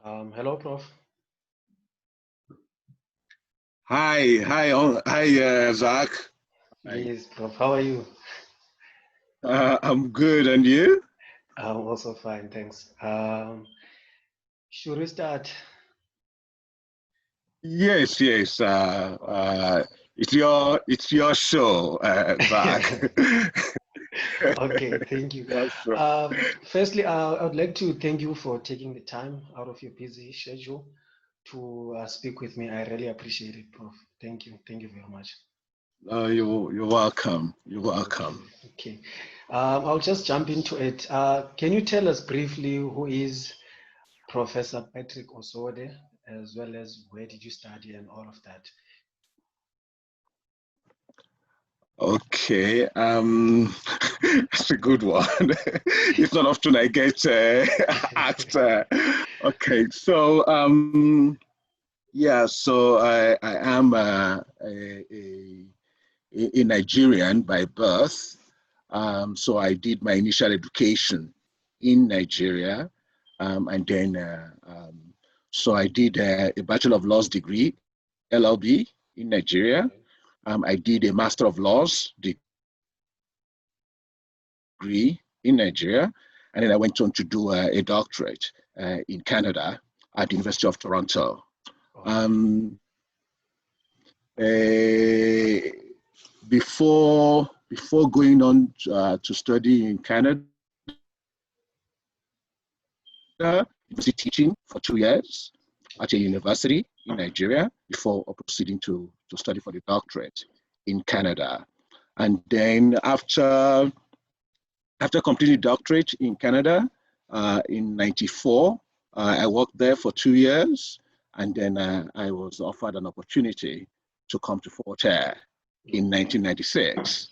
Hello, Prof. Hi, Zach. Hi. Yes, Prof. How are you? I'm good, and you? I'm also fine, thanks. Should we start? Yes. It's your show, Zach. Okay, thank you. Yeah, sure. Firstly, I would like to thank you for taking the time out of your busy schedule to speak with me. I really appreciate it, Prof. Thank you. Thank you very much. You're welcome. You're Okay, welcome. okay. I'll just jump into it. Can you tell us briefly who is Professor Patrick Osode, as well as where did you study and all of that? Okay. That's a good one. It's not often I get asked. Okay, so yeah, so I am a Nigerian by birth. So I did my initial education in Nigeria, and then so I did a Bachelor of Laws degree, LLB, in Nigeria. I did a Master of Laws degree in Nigeria, and then I went on to do a doctorate in Canada at the University of Toronto. Um, uh, before going on to study in Canada, university teaching for 2 years at a university in Nigeria before proceeding to study for the doctorate in Canada. And then after completing doctorate in Canada in '94, I worked there for 2 years, and then I was offered an opportunity to come to Fort Hare in 1996.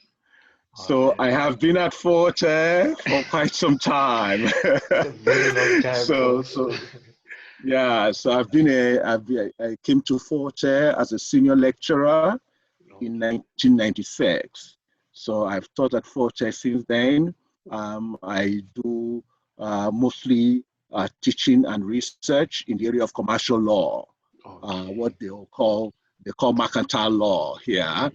So I have been at Fort Hare for quite some time. It's a very long time, so Prof. so yeah, so I came to Fort Hare as a senior lecturer in 1996. So I've taught at Fort Hare since then. I do mostly teaching and research in the area of commercial law, what they call mercantile law here.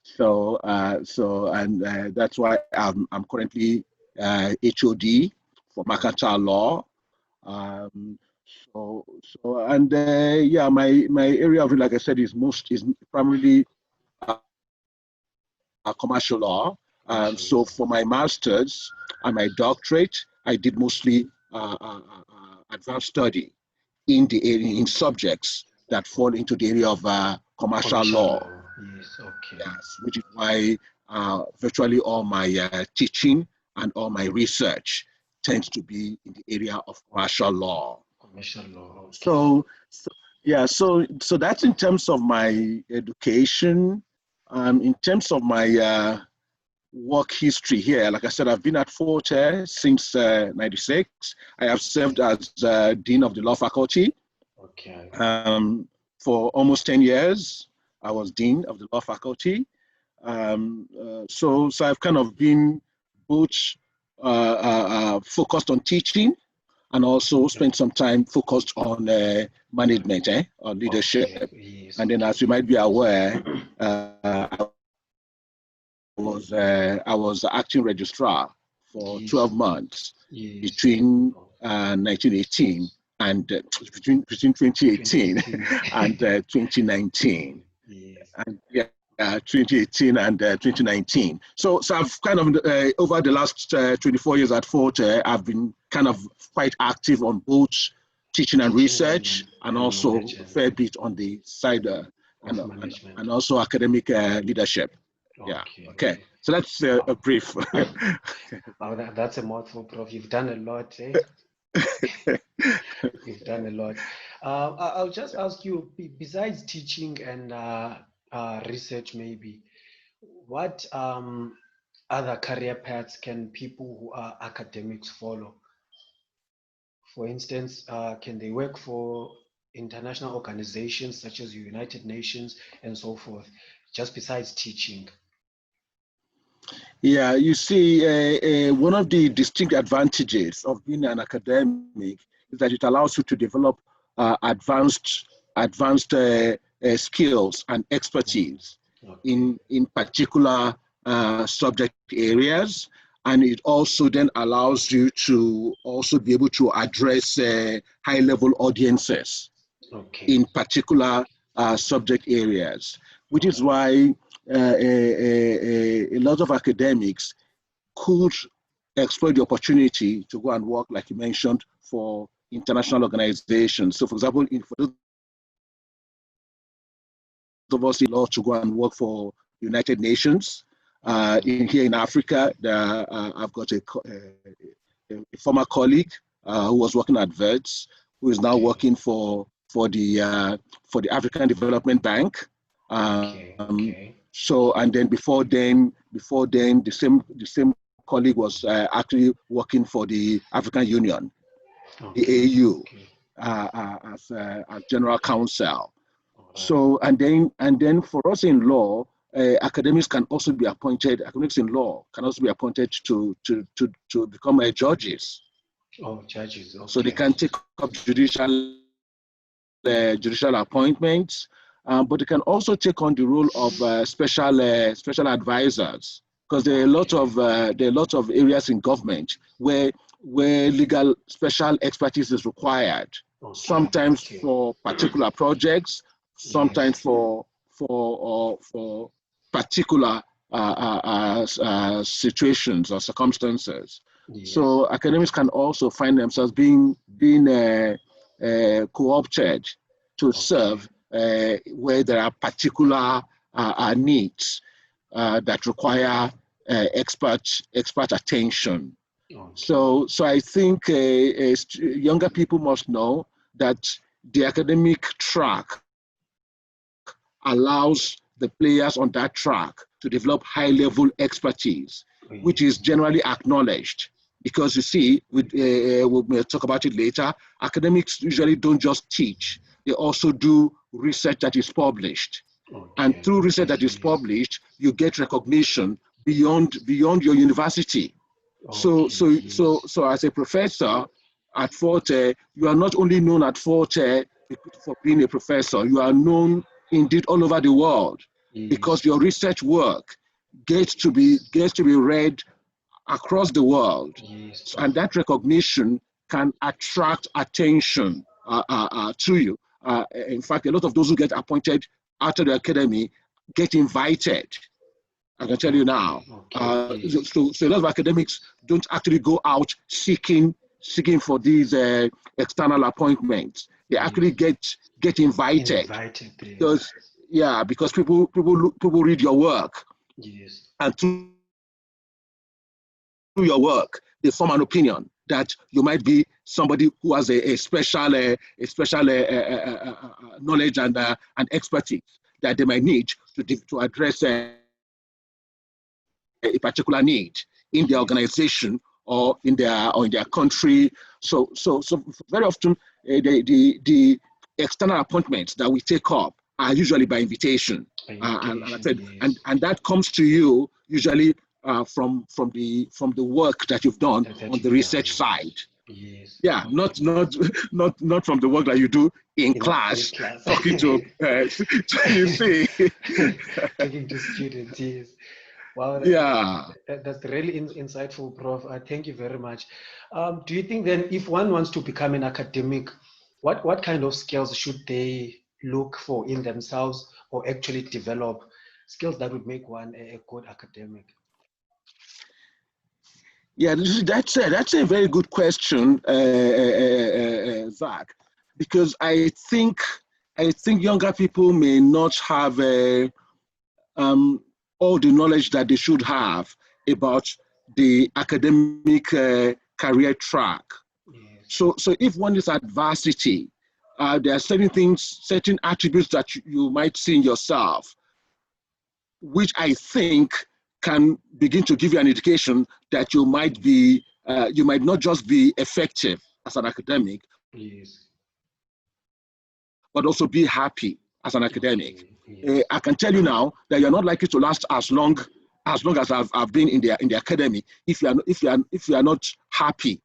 So that's why I'm currently HOD for mercantile law. Um, and yeah, my area of it, like I said, is primarily commercial law. So for my master's and my doctorate, I did mostly advanced study in the area in subjects that fall into the area of commercial law. Yes, okay. Yes, which is why virtually all my teaching and all my research tends to be in the area of commercial law. Commercial law. Okay. So that's in terms of my education. In terms of my work history here, like I said, I've been at Fort Hare since '96. I have served as Dean of the Law Faculty. Okay. For almost 10 years. I was Dean of the Law Faculty. So I've kind of been both focused on teaching and also spent some time focused on management or leadership. Okay. Yes, and then, as you might be aware, I was acting registrar for 12 months between 1918 and between 2018 and 2019. Yes. And yeah, 2018 and 2019. So I've kind of over the last 24 years at Fort Hare, I've been kind of quite active on both teaching and research, and also a fair bit on the side and also academic leadership. Yeah. Okay. So that's a brief. Wow, that's a mouthful, Prof. You've done a lot, eh? You've done a lot. I'll just ask you, besides teaching and research, maybe, what other career paths can people who are academics follow? For instance, can they work for international organizations such as the United Nations and so forth, just besides teaching? Yeah, you see, one of the distinct advantages of being an academic is that it allows you to develop advanced skills and expertise in particular subject areas. And it also then allows you to also be able to address high-level audiences in particular subject areas, which is why a lot of academics could exploit the opportunity to go and work, like you mentioned, for international organizations. So, for example, for those of us in law to go and work for United Nations, here in Africa, I've got a former colleague who was working at VETS, who is now working for the African Development Bank. So, and then before then, the same colleague was actually working for the African Union, the AU, as General Counsel. So, and then for us in law, academics can also be appointed. Academics in law can also be appointed to become judges. Oh, judges. Okay. So they can take up judicial appointments, but they can also take on the role of special advisors, because there are a lot of areas in government where legal special expertise is required. Sometimes for particular projects, sometimes for particular situations or circumstances. So academics can also find themselves being co-opted to serve where there are particular needs that require expert attention. So I think younger people must know that the academic track allows the players on that track to develop high-level expertise, which is generally acknowledged. Because you see, we'll talk about it later, academics usually don't just teach, they also do research that is published. And through research that is published, you get recognition beyond your university. So as a professor at Fort Hare, you are not only known at Fort Hare for being a professor, you are known indeed all over the world, because your research work gets to be read across the world. And that recognition can attract attention to you. In fact, a lot of those who get appointed after the academy get invited. I can tell you now. So a lot of academics don't actually go out seeking for these external appointments. They actually get invited because people read your work, and through your work they form an opinion that you might be somebody who has a special knowledge and expertise that they might need to address a particular need in their organization or in their country. So very often the external appointments that we take up are usually by invitation, and I said, and that comes to you usually from the work that you've done on the research side. Yeah, not from the work that you do in class. Talking to you see, talking to students. Yes. Wow. That's really insightful, Prof. Thank you very much. Do you think then, if one wants to become an academic, what kind of skills should they look for in themselves, or actually develop skills that would make one a good academic? Yeah, that's a very good question, Zach, because I think younger people may not have all the knowledge that they should have about the academic career track. So if one is at varsity, there are certain attributes that you might see in yourself, which I think can begin to give you an indication that you might not just be effective as an academic, but also be happy as an academic. I can tell you now that you're not likely to last as long as I've been in the academy if you are not happy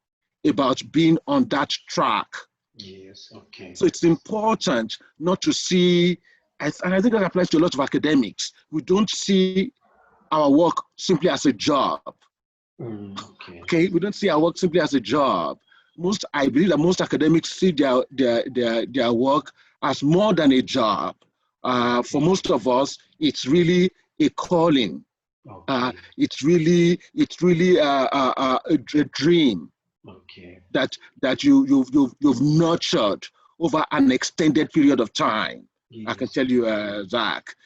about being on that track. Yes. Okay. So it's important not to see, and I think that applies to a lot of academics. We don't see our work simply as a job. Okay. Okay, we don't see our work simply as a job. I believe that most academics see their work as more than a job. For most of us, it's really a calling. Okay. It's really a dream Okay. that you've nurtured over an extended period of time. I can Yes. tell you, Zach.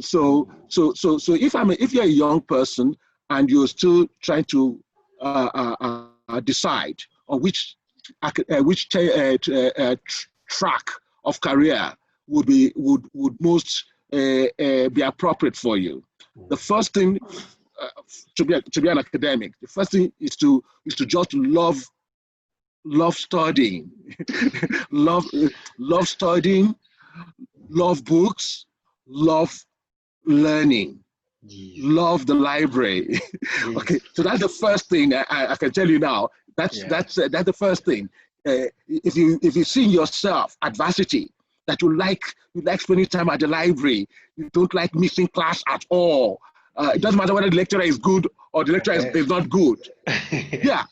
So if you're a young person and you're still trying to decide on which track of career would most be appropriate for you, the first thing to be an academic, the first thing is to just love studying, love studying, love books, love learning, Yes. love the library. Yes. Okay, so that's the first thing I can tell you now. That's the first thing. If you see in yourself adversity, that you like spending time at the library, you don't like missing class at all. It doesn't matter whether the lecturer is good or the lecturer is not good. Yeah,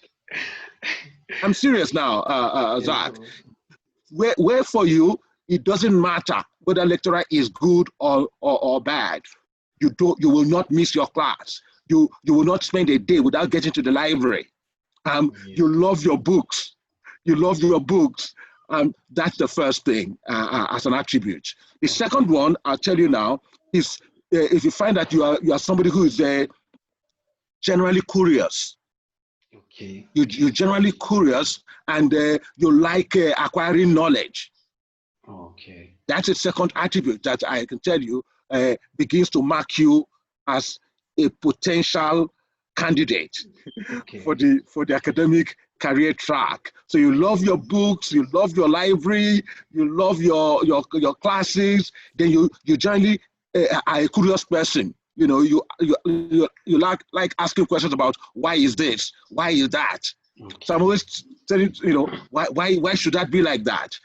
I'm serious now, Zach. Where for you, it doesn't matter whether lecturer is good or bad. You will not miss your class. You will not spend a day without getting to the library. You love your books. You love your books. That's the first thing as an attribute. The second one, I'll tell you now, is if you find that you are somebody who is generally curious. Okay. You're generally curious and you like acquiring knowledge. Okay. That's a second attribute that I can tell you begins to mark you as a potential candidate for the academic career track. So you love your books, you love your library, you love your classes. Then you generally are a curious person. You know, you like asking questions about why is this, why is that. Okay. So I'm always telling why should that be like that,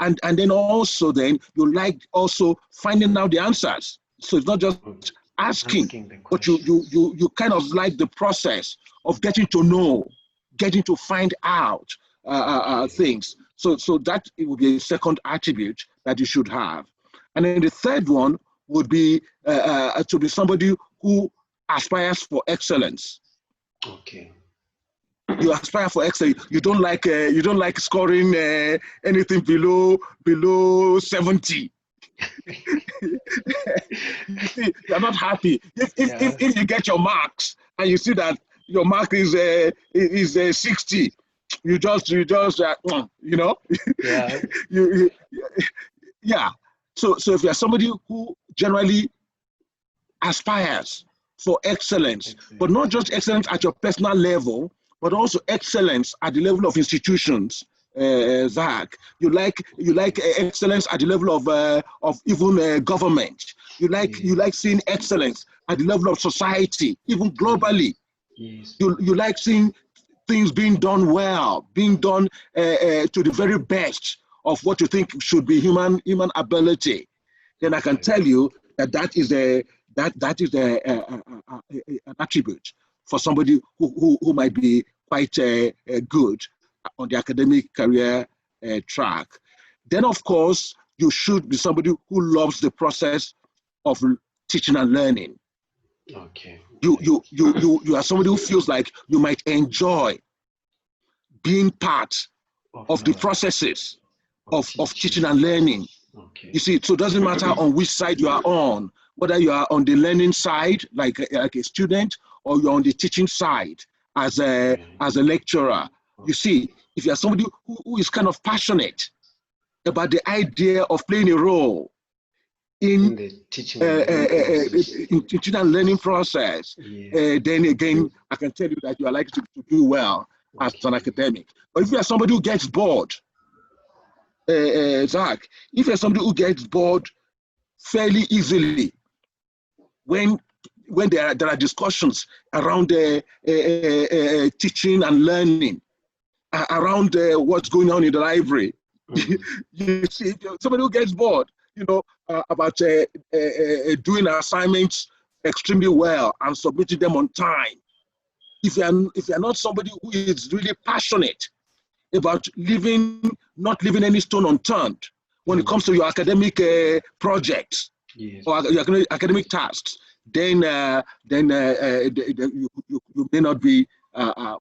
and then also then you like also finding out the answers. So it's not just asking but you kind of like the process of getting to know, getting to find out things. So that it would be a second attribute that you should have. And then the third one would be to be somebody who aspires for excellence. Okay. You aspire for excellence. You don't like scoring anything below 70. You see, you're not happy. If you get your marks and you see that your mark is 60, you just you know. Yeah. Yeah. So if you're somebody who generally aspires for excellence, but not just excellence at your personal level, but also excellence at the level of institutions. Zach, you like excellence at the level of even government. You like seeing excellence at the level of society, even globally. Yes. You like seeing things being done well, being done to the very best of what you think should be human ability. Then I can tell you that is an attribute for somebody who might be quite good on the academic career track. Then, of course, you should be somebody who loves the process of teaching and learning. Okay. You are somebody who feels like you might enjoy being part of the processes of teaching and learning. Okay. You see, so it doesn't matter on which side you are on, whether you are on the learning side, like a student, or you're on the teaching side as a lecturer. You see, if you're somebody who is kind of passionate about the idea of playing a role in the teaching and learning process, then again, I can tell you that you are likely to do well as an academic. But if you are somebody who gets bored, Zach, if you're somebody who gets bored fairly easily when there are discussions around teaching and learning, around what's going on in the library, You see, somebody who gets bored, about doing assignments extremely well and submitting them on time. If you're not somebody who is really passionate about not leaving any stone unturned when it comes to your academic projects or your academic tasks, then you may not be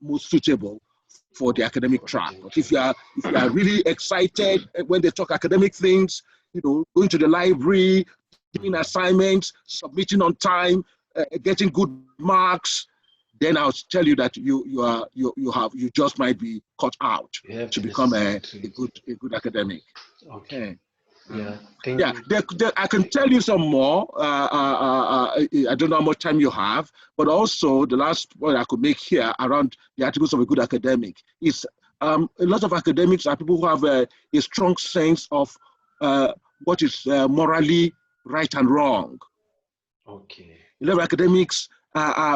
most suitable for the academic track. But if you are really excited when they talk academic things, going to the library, doing assignments, submitting on time, getting good marks, then I'll tell you that you just might be cut out to become a good academic. Okay. Yeah. Thank you. I can tell you some more. I don't know how much time you have, but also the last point I could make here around the articles of a good academic is a lot of academics are people who have a strong sense of what is morally right and wrong. Okay. A lot of academics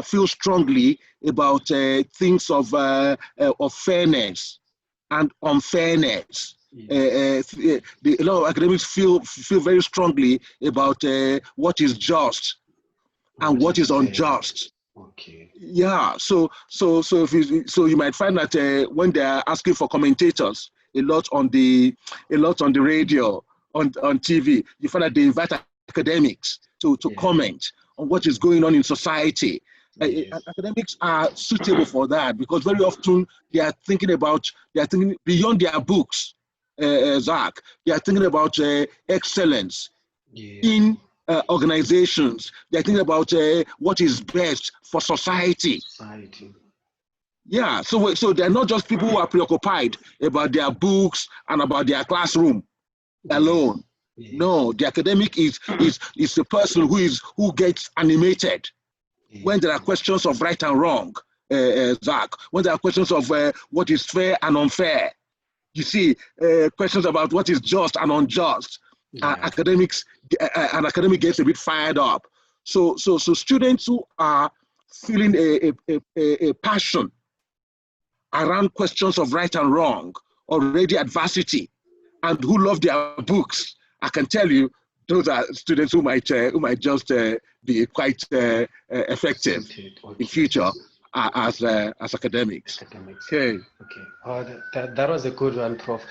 feel strongly about things of fairness and unfairness. A lot of academics feel very strongly about what is just and what is unjust. Okay. Yeah. So you might find that when they are asking for commentators a lot on the radio, on TV, you find that they invite academics to comment on what is going on in society. Academics are suitable for that because very often they are thinking beyond their books. Zach, they are thinking about excellence in organizations. They are thinking about what is best for society. Yeah, so they're not just people who are preoccupied about their books and about their classroom alone. No, the academic is the person who gets animated when there are questions of right and wrong, Zach. When there are questions of what is fair and unfair. You see, questions about what is just and unjust. An academic gets a bit fired up. So students who are feeling a passion around questions of right and wrong, already adversity, and who love their books, I can tell you, those are students who might just be quite effective in future as academics. Okay. Okay. That was a good one, Prof.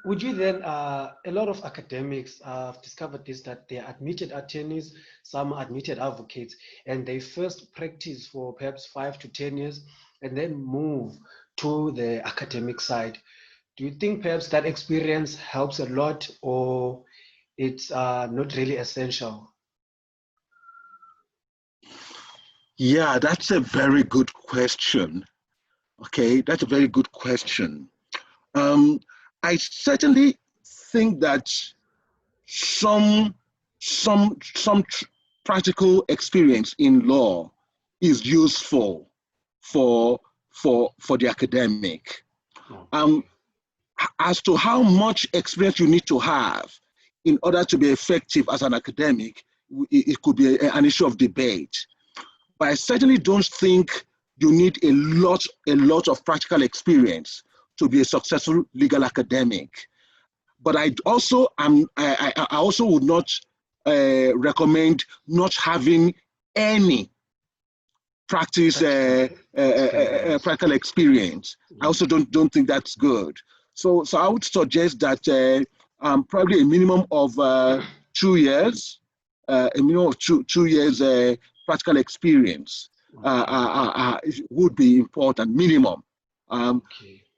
Would you then, a lot of academics have discovered this, that they are admitted attorneys, some admitted advocates, and they first practice for perhaps 5 to 10 years and then move to the academic side. Do you think perhaps that experience helps a lot, or it's not really essential? Yeah, that's a very good question. Okay, that's a very good question. I certainly think that some practical experience in law is useful for the academic. As to how much experience you need to have in order to be effective as an academic, it could be an issue of debate. But I certainly don't think you need a lot of practical experience to be a successful legal academic. But I also would not recommend not having any practical experience. I also don't think that's good. So I would suggest that probably a minimum of 2 years, two years practical experience would be important, minimum.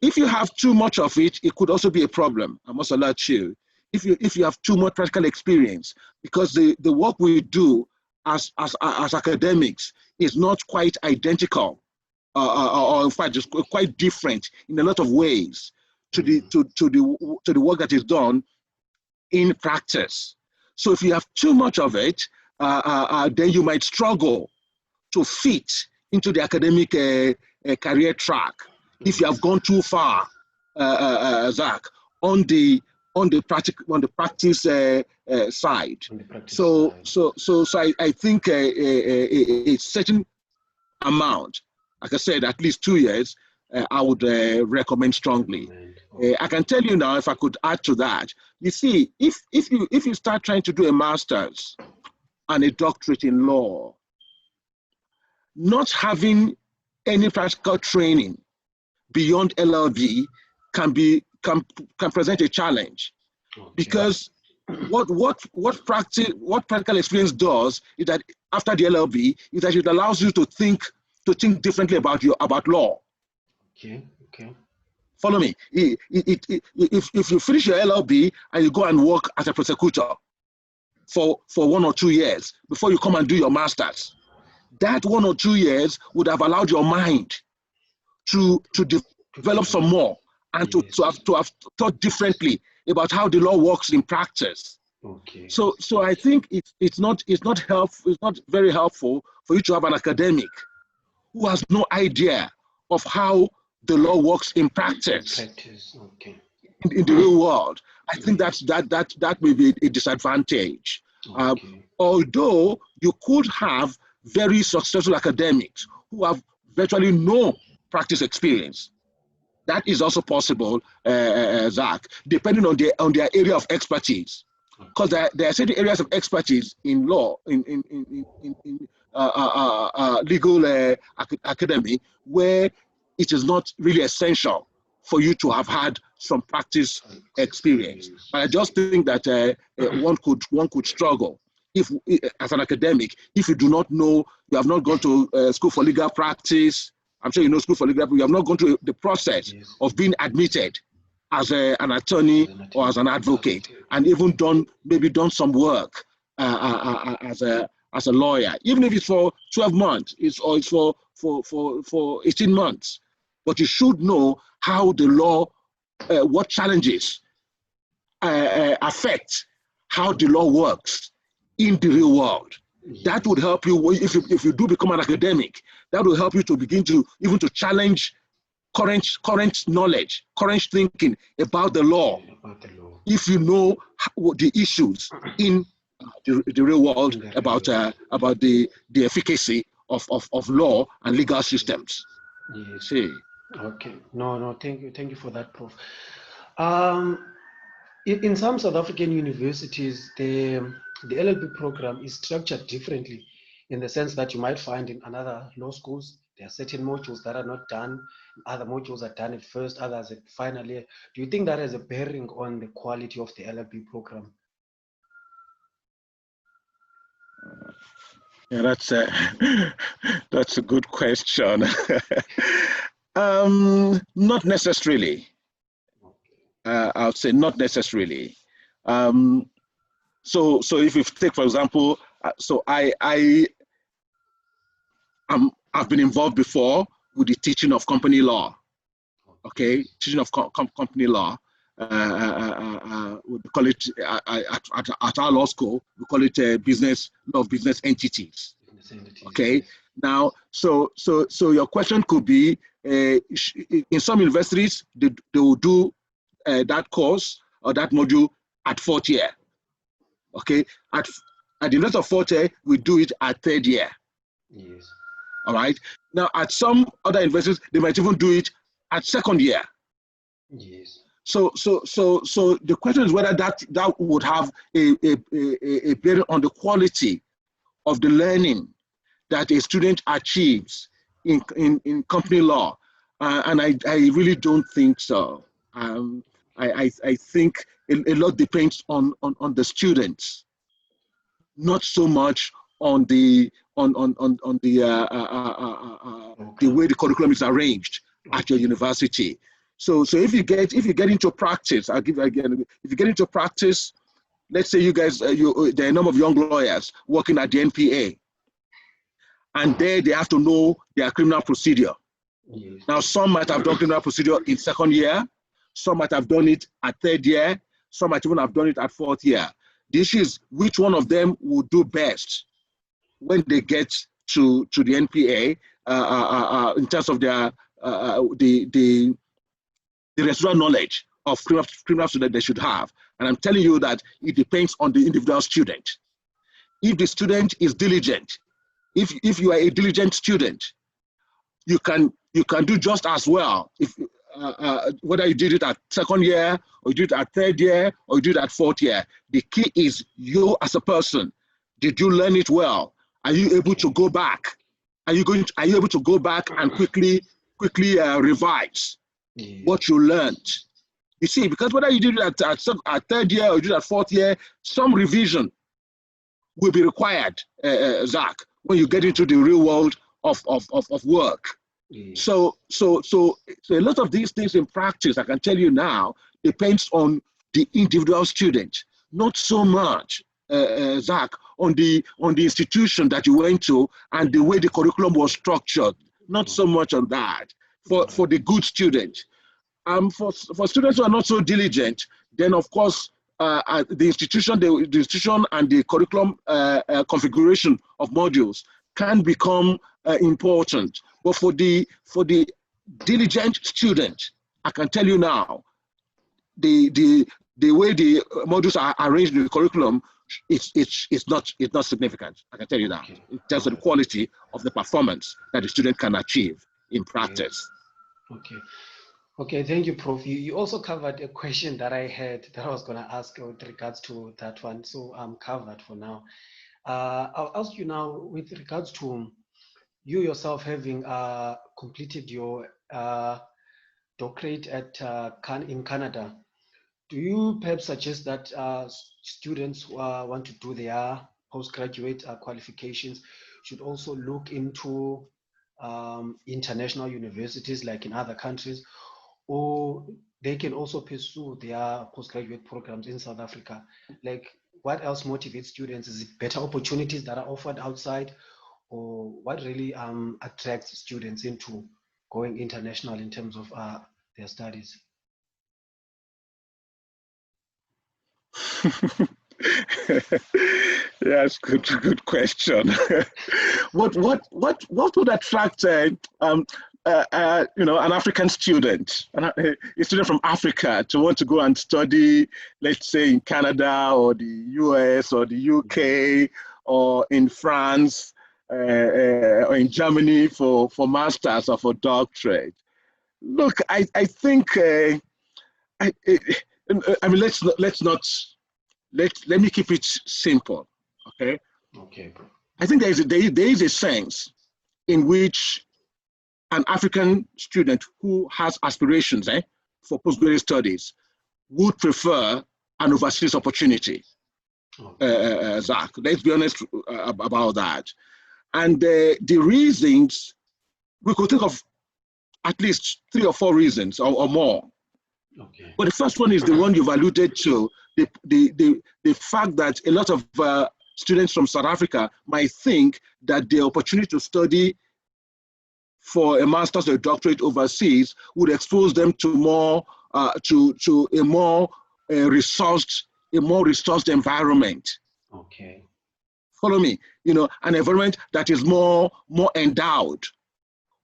If you have too much of it, it could also be a problem. I must alert you. If you have too much practical experience, because the work we do as academics is not quite identical, or in fact, just quite different in a lot of ways to the work that is done in practice. So if you have too much of it, then you might struggle to fit into the academic career track if you have gone too far, Zach, on the practice side. So I think a certain amount, like I said, at least 2 years, I would recommend strongly. I can tell you now, if I could add to that, you see, if you start trying to do a master's and a doctorate in law, not having any practical training beyond LLB can present a challenge, because what practical experience does is that after the LLB is that it allows you to think differently about law. Okay. Follow me. If you finish your LLB and you go and work as a prosecutor for 1 or 2 years before you come and do your master's, that 1 or 2 years would have allowed your mind to develop some more and to have thought differently about how the law works in practice. Okay. So I think it's not very helpful for you to have an academic who has no idea of how the law works in practice. Okay. In the real world. I think that may be a disadvantage. Okay. Although you could have very successful academics who have virtually no practice experience. That is also possible, Zach, depending on their area of expertise. Because there are certain areas of expertise in law, in legal academy, where it is not really essential for you to have had some practice experience. But I just think that one could struggle if, as an academic, if you do not know, you have not gone to school for legal practice. I'm sure you know school for legal practice. You have not gone through the process of being admitted as an attorney or as an advocate, and even done some work as a lawyer, even if it's for 12 months, or it's for 18 months. But you should know how the law, what challenges affect how the law works in the real world. That would help you if you do become an academic. That will help you to begin to even to challenge current knowledge, current thinking about the law. If you know the issues in the real world about the efficacy of law and legal systems. Yes. See. Okay. No. Thank you for that, Prof. In some South African universities, the LLB program is structured differently, in the sense that you might find in another law schools, there are certain modules that are not done, other modules are done at first, others at final year. Do you think that has a bearing on the quality of the LLB program? Yeah, that's a good question. Not necessarily. I would say not necessarily. So if you take, for example, so I've been involved before with the teaching of company law. Okay, teaching of company law. We call it at our law school. We call it law of business entities. Okay. Now, so your question could be, in some universities they will do that course or that module at 4th year. Okay. At the University of Fort Hare, we do it at 3rd year. Yes. All right. Now, at some other universities, they might even do it at 2nd year. Yes. So the question is whether that would have a bearing on the quality of the learning that a student achieves in company law, and I really don't think so. I think a lot depends on the students, not so much on the way the curriculum is arranged at your university. So if you get into practice, if you get into practice, let's say you guys, there are a number of young lawyers working at the NPA, and they have to know their criminal procedure. Yes. Now, some might have done criminal procedure in 2nd year, some might have done it at 3rd year, some might even have done it at 4th year. The issue is which one of them will do best when they get to the NPA in terms of their the residual knowledge of criminal student they should have. And I'm telling you that it depends on the individual student. If the student is diligent, if you are a diligent student, you can do just as well if whether you did it at second year, or you did it at third year, or you did it at fourth year. The key is you as a person. Did you learn it well? Are you able to go back? Are you able to go back and quickly revise what you learned? You see, because whether you did it at third year or you did it at fourth year, some revision will be required, Zach, when you get into the real world of work. So a lot of these things in practice, I can tell you now, depends on the individual student, not so much, Zach, on the institution that you went to and the way the curriculum was structured. Not so much on that. For the good student, for students who are not so diligent, then of course the institution and the curriculum configuration of modules can become important. But for the diligent student, I can tell you now, the way the modules are arranged in the curriculum, it's not significant. I can tell you that. In terms of the quality of the performance that the student can achieve in practice. Okay, thank you, Prof. You also covered a question that I had that I was going to ask with regards to that one, so I'm covered for now. I'll ask you now with regards to you yourself having completed your doctorate in Canada. Do you perhaps suggest that students who want to do their postgraduate qualifications should also look into international universities like in other countries, or they can also pursue their postgraduate programs in South Africa? Like, what else motivates students? Is it better opportunities that are offered outside, or what really attracts students into going international in terms of their studies? Yes, good question. What would attract an African student, a student from Africa, to want to go and study, let's say, in Canada or the US or the UK or in France or in Germany for masters or for doctorate? Look, I think let me keep it simple, okay? Okay. I think there is a sense in which an African student who has aspirations for postgraduate studies would prefer an overseas opportunity. Zach, let's be honest about that. And the reasons, we could think of at least 3 or 4 reasons or more. Okay. But the first one is the one you've alluded to, the fact that a lot of students from South Africa might think that the opportunity to study for a master's or a doctorate overseas would expose them to more to a more resourced environment. Okay. Follow me. An environment that is more endowed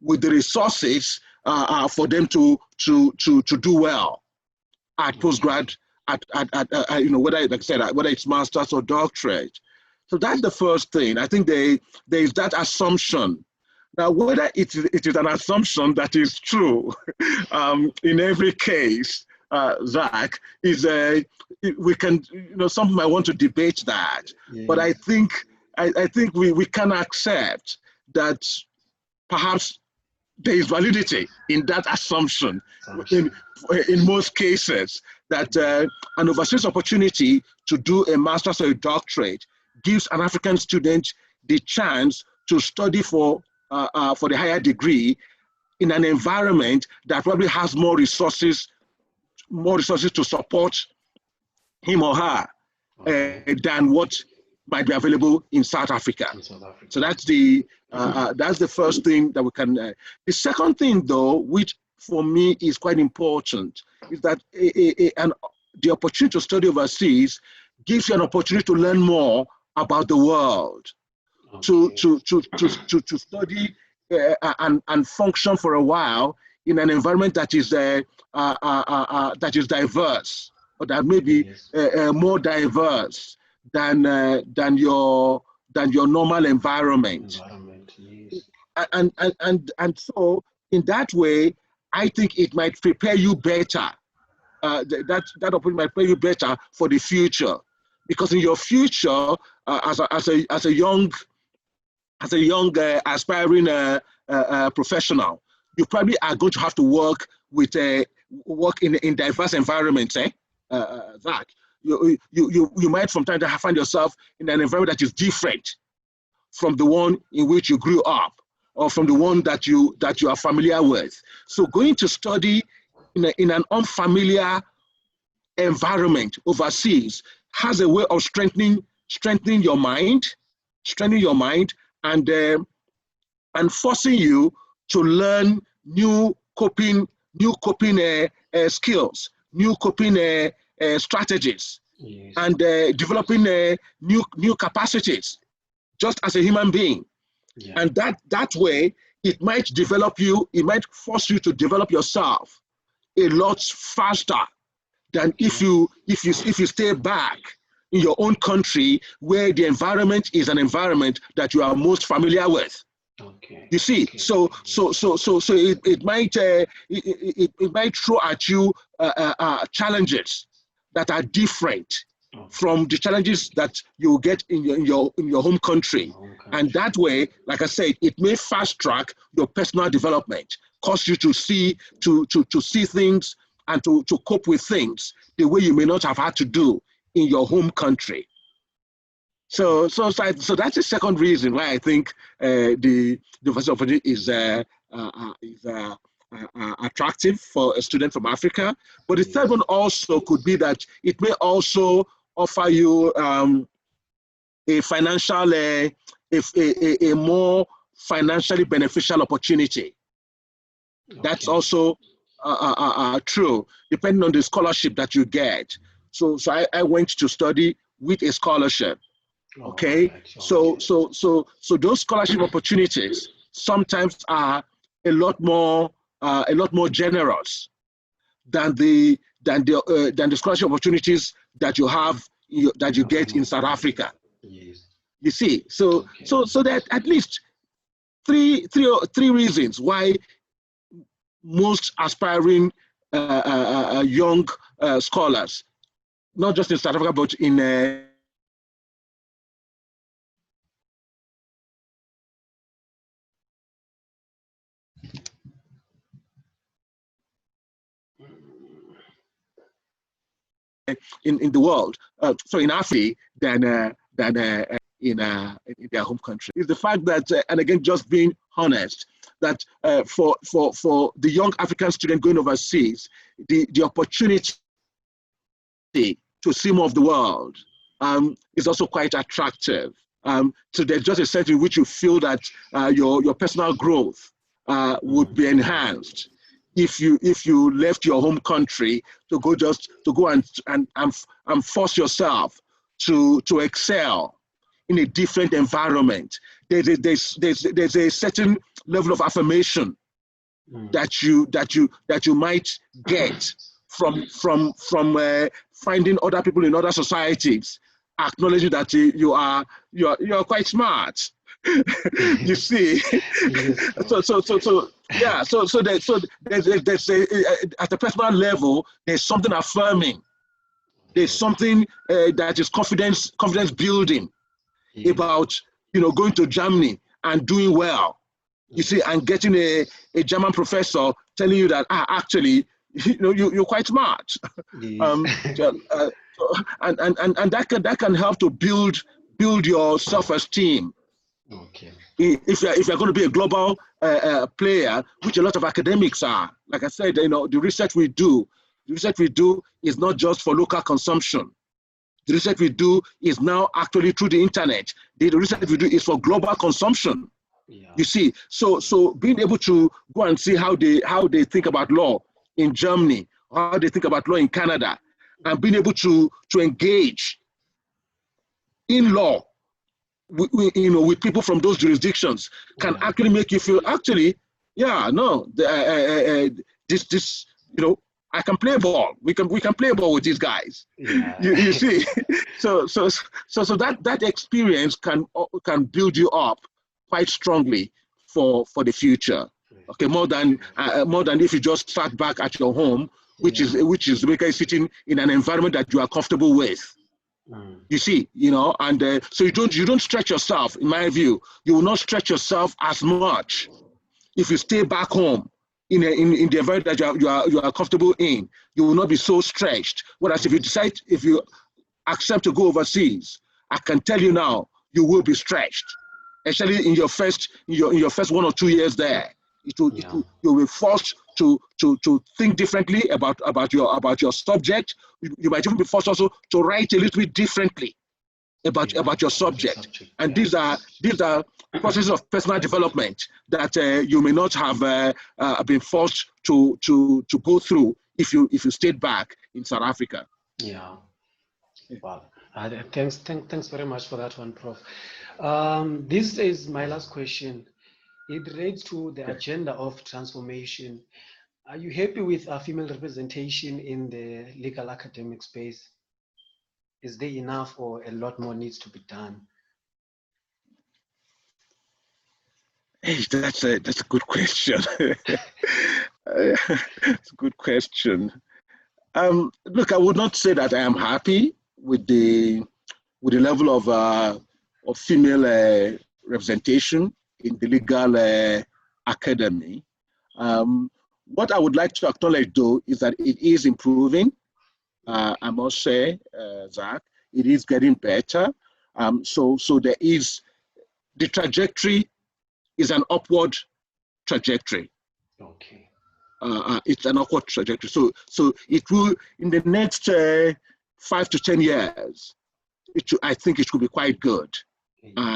with the resources for them to do well at postgrad, whether, like I said, whether it's master's or doctorate. So that's the first thing. I think there is that assumption. Now, whether it is an assumption that is true in every case, Zach, is we can, some might want to debate that. Yes. But I think we can accept that perhaps there is validity in that assumption in most cases, that an overseas opportunity to do a master's or a doctorate gives an African student the chance to study for the higher degree in an environment that probably has more resources to support him or her than what might be available in South Africa. So that's the first thing that we can. The second thing, though, which for me is quite important, is that the opportunity to study overseas gives you an opportunity to learn more about the world, to study and function for a while in an environment that is diverse, or that may be more diverse than your normal environment. Yes. and so in that way, I think it might prepare you better. That opportunity might prepare you better for the future, because in your future, as a young aspiring professional, you probably are going to have to work in diverse environments. Zach, you might from time to time find yourself in an environment that is different from the one in which you grew up, or from the one that you are familiar with. So going to study in an unfamiliar environment overseas has a way of strengthening your mind, and forcing you to learn new coping skills, new coping strategies, Yes. and developing new capacities just as a human being. Yeah. And that way, it might develop you, it might force you to develop yourself a lot faster than if you stay back in your own country, where the environment is an environment that you are most familiar with. Okay. You see, Okay. so it might throw at you challenges that are different from the challenges that you get in your home country. And that way, like I said, it may fast track your personal development, cause you to see things and to cope with things the way you may not have had to do in your home country. So that's the second reason why I think the University of Fort Hare is attractive for a student from Africa. But the third one also could be that it may also offer you a financial, a more financially beneficial opportunity. Okay. That's also true, depending on the scholarship that you get. So I went to study with a scholarship. Okay, so those scholarship opportunities sometimes are a lot more generous than the scholarship opportunities that you have that you get in South Africa. Yes. You see, so that at least three reasons why most aspiring young scholars, not just in South Africa but in in the world, so in Africa, than in their home country, is the fact that, and again, just being honest, that for the young African student going overseas, the opportunity to see more of the world is also quite attractive. So there's just a sense in which you feel that your personal growth would be enhanced if you left your home country to go and force yourself to excel in a different environment. There's a certain level of affirmation that you might get from finding other people in other societies acknowledging that you're quite smart. You see, yeah. So there's at a personal level, there's something affirming. There's something that is confidence building about going to Germany and doing well. You see, and getting a German professor telling you that actually you're quite smart. And that can help to build your self-esteem. Okay. If you're going to be a global player, which a lot of academics are, like I said, the research we do is not just for local consumption. The research we do is now actually through the internet. The research we do is for global consumption. Yeah. You see, so being able to go and see how they think about law in Germany, how they think about law in Canada, and being able to engage in law with people from those jurisdictions can actually make you feel this I can play ball. We can play ball with these guys. Yeah. You see, so that experience can build you up quite strongly for the future. Okay, more than if you just start back at your home, which is basically sitting in an environment that you are comfortable with. You see, and so you don't stretch yourself. In my view, you will not stretch yourself as much if you stay back home in the environment that you are comfortable in. You will not be so stretched. Whereas if you accept to go overseas, I can tell you now, you will be stretched, especially in your first 1 or 2 years there. You'll be forced to think differently about your subject. You might even be forced also to write a little bit differently about your subject. And these are processes of personal development that you may not have been forced to go through if you stayed back in South Africa. Yeah. Wow. Thanks very much for that one, Prof. This is my last question. It relates to the agenda of transformation. Are you happy with female representation in the legal academic space? Is there enough or a lot more needs to be done? Hey, that's a good question. It's a good question. Look, I would not say that I am happy with the level of female representation in the legal academy. What I would like to acknowledge, though, is that it is improving. I must say, Zach, it is getting better. So there is, the trajectory is an upward trajectory. Okay. It's an upward trajectory. So it will, in the next 5 to 10 years, I think it will be quite good.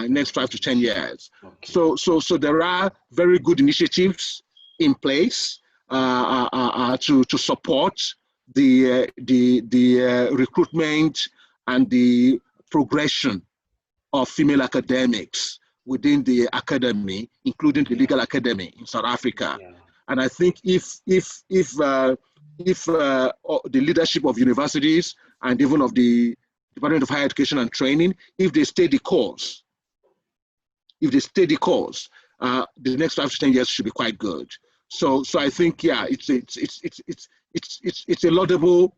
Next 5 to 10 years. Okay. So there are very good initiatives in place to support the recruitment and the progression of female academics within the academy, including the legal academy in South Africa. Yeah. And I think if the leadership of universities and even of the Department of Higher Education and Training, if they stay the course, the next 5 to 10 years should be quite good. So I think, yeah, it's a laudable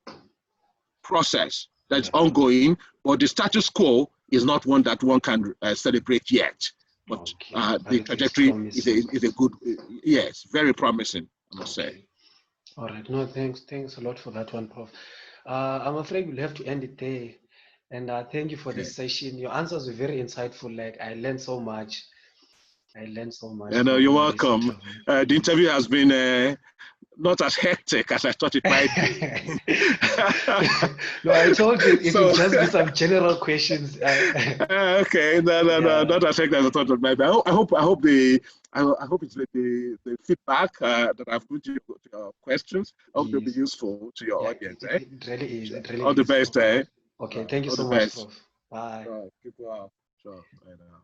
process that's ongoing, but the status quo is not one that one can celebrate yet. But the trajectory is a good, yes, very promising, I must say. All right, no, thanks a lot for that one, Prof. I'm afraid we'll have to end it there. And thank you for this session. Your answers were very insightful. Like, I learned so much. And you're welcome. The interview has been not as hectic as I thought it might be. No, I told you it would just be some general questions. Okay, no, not as hectic as I thought it might be. I hope it's the feedback that I've given to your questions. I hope they'll be useful to your audience. It really is. All the best. Okay, thank you so much, Prof. Bye. Keep well. Sure. Bye now.